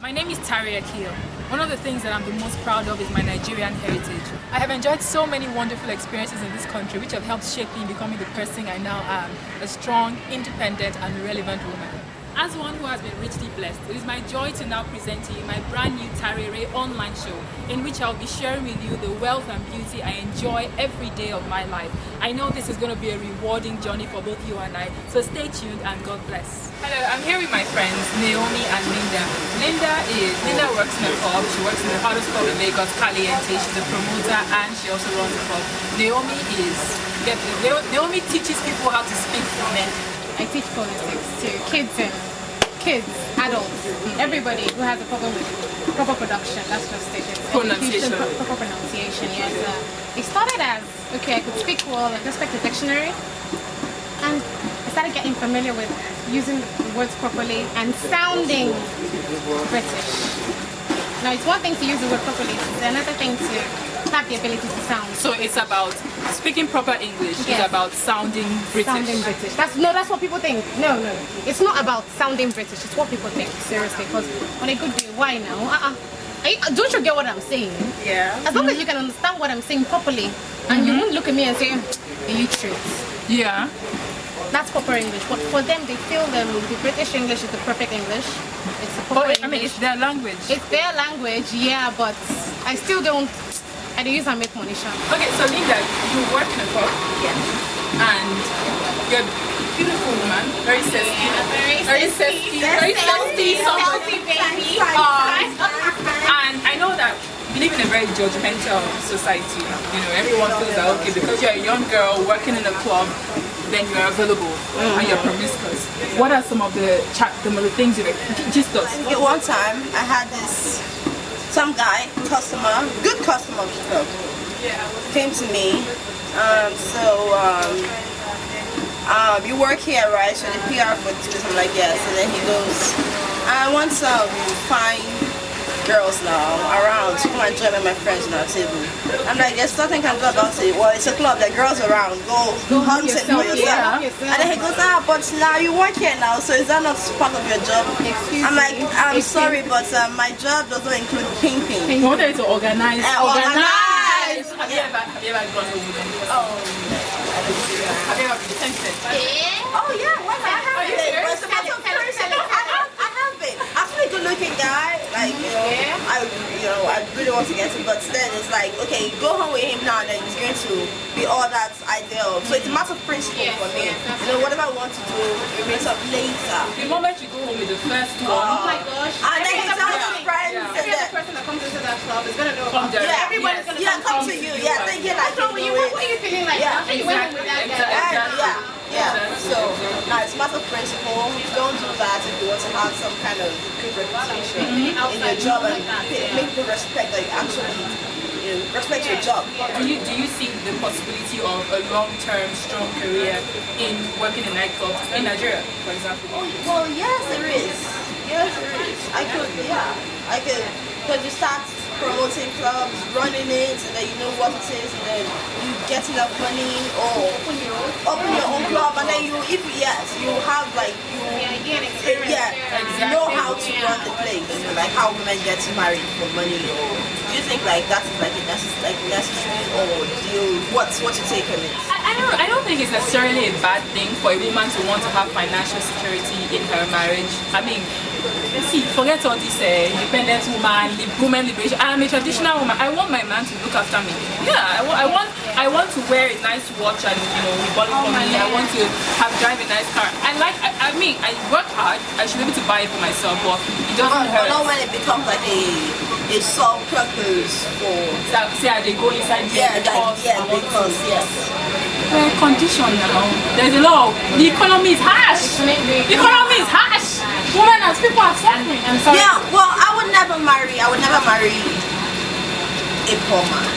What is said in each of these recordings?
My name is Tariere. One of the things that I'm the most proud of is my Nigerian heritage. I have enjoyed so many wonderful experiences in this country which have helped shape me in becoming the person I now am, a strong, independent and relevant woman. As one who has been richly blessed, it is my joy to now present to you my brand new Tariere online show in which I'll be sharing with you the wealth and beauty I enjoy every day of my life. I know this is going to be a rewarding journey for both you and I, so stay tuned and God bless. Hello, I'm here with my friends Naomi and Linda. Linda works in a pub. She works in the hardest pub in Lagos, Caliente. She's a promoter and she also runs a pub. Naomi teaches people how to speak French. I teach politics to kids, adults, everybody who has a problem with proper production. That's just it. Pronunciation. Proper pronunciation, yes. It started as, okay, I could speak well, I just picked a dictionary, and I started getting familiar with using the words properly and sounding British. Now, it's one thing to use the word properly, it's another thing to have the ability to sound. So it's about speaking proper English. Yes. It's about sounding British. Sounding British. That's what people think. No. It's not about sounding British. It's what people think. Seriously, because on a good day, why now? Don't you get what I'm saying? Yeah. As long as you can understand what I'm saying properly, and you won't look at me and say, illiterate. Yeah. That's proper English. But for them, they feel the British English is the perfect English. It's the proper English. I mean, it's their language. It's their language, yeah, but I still don't. I do use and make money, sure. Okay, so Linda, you work in a pub. Yes. And you're a beautiful woman, very sexy. Very sexy. Healthy baby. And I know that we live in a very judgmental society. You know, everyone feels that, okay, because you're a young girl working in a club, then you're available and you're promiscuous. What are some of the things you just us? Okay, one time I had some guy, good customer of the club, came to me. You work here, right? So the PR for this. I'm like, yes. And then he goes, I want some fine girls now around to come and join my friends on our table. I'm like, there's nothing I can do about it. Well, it's a club, there are girls around. Go hunt it for yourself. And then he goes, but now you work here now, so is that not part of your job? I'm like, I'm sorry, but my job does not include pimping. You wanted to organize. Organize! Have you ever gone over them? Have you ever been tempted? Oh yeah, what I have been. But I have been. Actually, good looking guy. Like I really want to get him, but then it's like, okay, go home with him now, and then he's going to be all that ideal. So it's a matter of principle for me. You know, whatever I want to do, it makes up later. The moment you go home with the first one, Oh my gosh! And then he tells his friends, Every other person that comes into that club is gonna know Come about there. it. Yeah, Everybody's gonna come to you. Yeah, thinking like What are you feeling like? Yeah, You went in with that guy. exactly. Yeah. So it's a matter of principle. Don't do that if you want to have some kind of good reputation in your job and make people respect that you actually respect your job. Do you see the possibility of a long-term, strong career in working in nightclubs in Nigeria, for example? Well, yes, there is. I could, because you start promoting clubs, running it, and then you know what it is, and then you get enough money or open your own club, and then you have like you know how to run the place, like how women get married for money. Do you think like that is like necessary, or what's your take on it? I don't think it's necessarily a bad thing for a woman to want to have financial security in her marriage. I mean, see, forget all this independent woman liberation. I'm a traditional woman. I want my man to look after me. Yeah, I want to wear a nice watch and he bought it for me. I want to drive a nice car. I mean, I work hard. I should be able to buy it for myself, but it doesn't hurt. But not when it becomes like a sole purpose for. See how they go inside there because yes. Well, condition now. There's a lot of the economy is harsh. The economy is harsh. Women and people are suffering. I'm sorry. Yeah, well, I would never marry a poor man.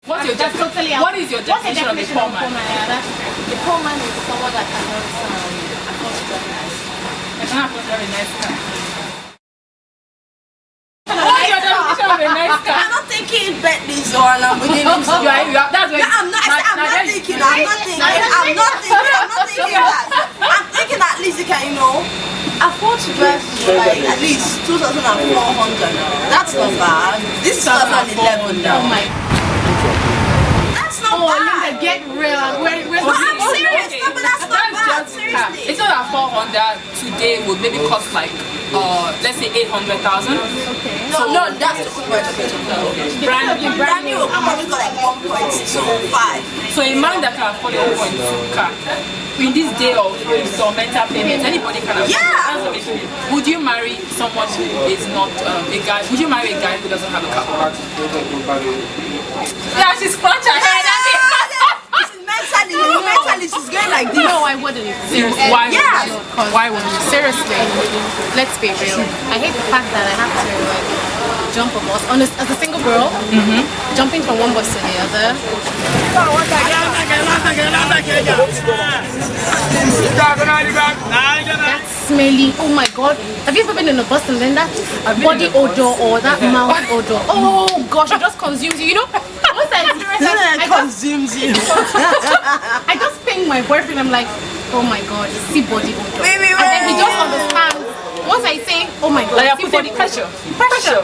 What is your definition of a poor man? The poor man is someone that cannot afford to drive a nice car. I cannot afford to drive a nice car. What's your definition of a nice car? I'm not thinking Bentleys or Lamborghinis. That's what I'm not thinking that. I'm thinking that least you can, afford to get like at least 2,400 now. That's not bad. This is 2011 now. Oh my. That's not Oh, bad. Linda, get real. We're I'm serious. Okay. No, but that's not bad. Just Seriously. it's not that 400 today would maybe cost like let's say 800,000. okay. No, that's the point of it. Brand new. Brand new, probably got like 1.25. So a man that can afford a 1.2 car in this day of instrumental payments, anybody can afford. Yeah. That's what it is. Would you marry someone who is not a guy? Would you marry a guy who doesn't have a car? Yeah, she's scratching her head. Mentally, she's going like this. No, I wouldn't. Seriously. Why? Yeah. Why would you? Seriously, let's be real. I hate the fact that I have to like jump a bus. As a single girl, jumping from one bus to the other. That's smelly. Oh my god. Have you ever been in a bus and then that body odor or that mouth odor? Oh gosh, it just consumes you. You know? Once I experience that, consumes you. I just ping my boyfriend. I'm like, oh my god, see body odor. Wait. And then he just understands. Once I say, oh my god, Like see I put body pressure.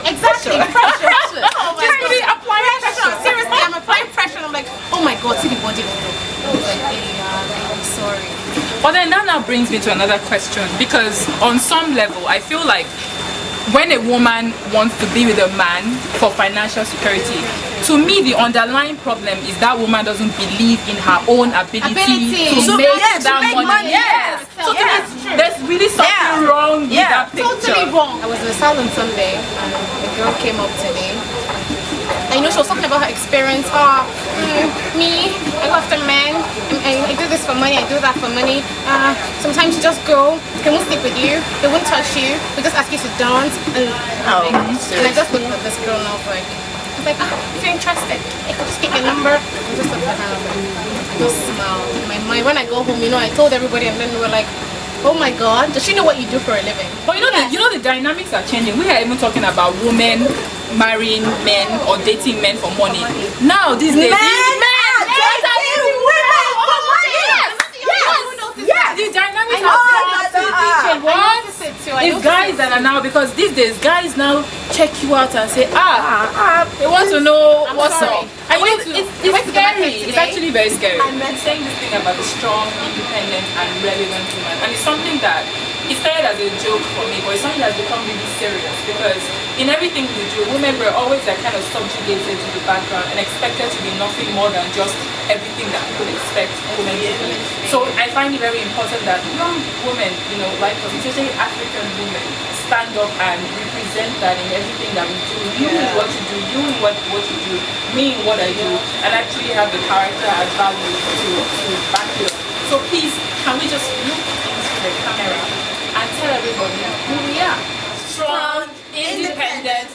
Exactly. Pressure. Oh my Just God. really applying pressure. Seriously, I'm applying pressure. And I'm like, oh my god, see the body odor. I was like, hey, I'm sorry. But then that now brings me to another question, because on some level I feel like when a woman wants to be with a man for financial security, to me the underlying problem is that woman doesn't believe in her own ability to make that money. Yes. So there's really something wrong with that picture. Totally wrong. I was in a salon Sunday and a girl came up to me. And she was talking about her experience. Me, I go after men. I do this for money, I do that for money. Sometimes you just go, they won't sleep with you, they won't touch you, they just ask you to dance. And I just looked at this girl and I was like, if you're interested, I could just get your number. I just looked at her and I just smiled. In my mind, when I go home, I told everybody and then we were like, oh my god, does she know what you do for a living? But the dynamics are changing. We are even talking about women marrying men or dating men for money. Now these days, Men are dating women for money. Yes. The dynamics are changing. What? It's guys that are now, because these days guys now check you out and say, they want to know what's up. I mean, it's scary. It's actually very scary. I'm saying this thing about the strong, independent, and relevant woman, and it's something that it started as a joke for me, but it's something that's become really serious, because in everything we do, women were always like kind of subjugated to the background and expected to be nothing more than just everything that people expect women to be. So I find it very important that young women, like us, especially African women, stand up and represent that in everything that we do. You in what you do, you in what you do, me in what I do, and actually have the character and value to back it up. So please, can we just look into the camera and tell everybody who we are? Strong, independent,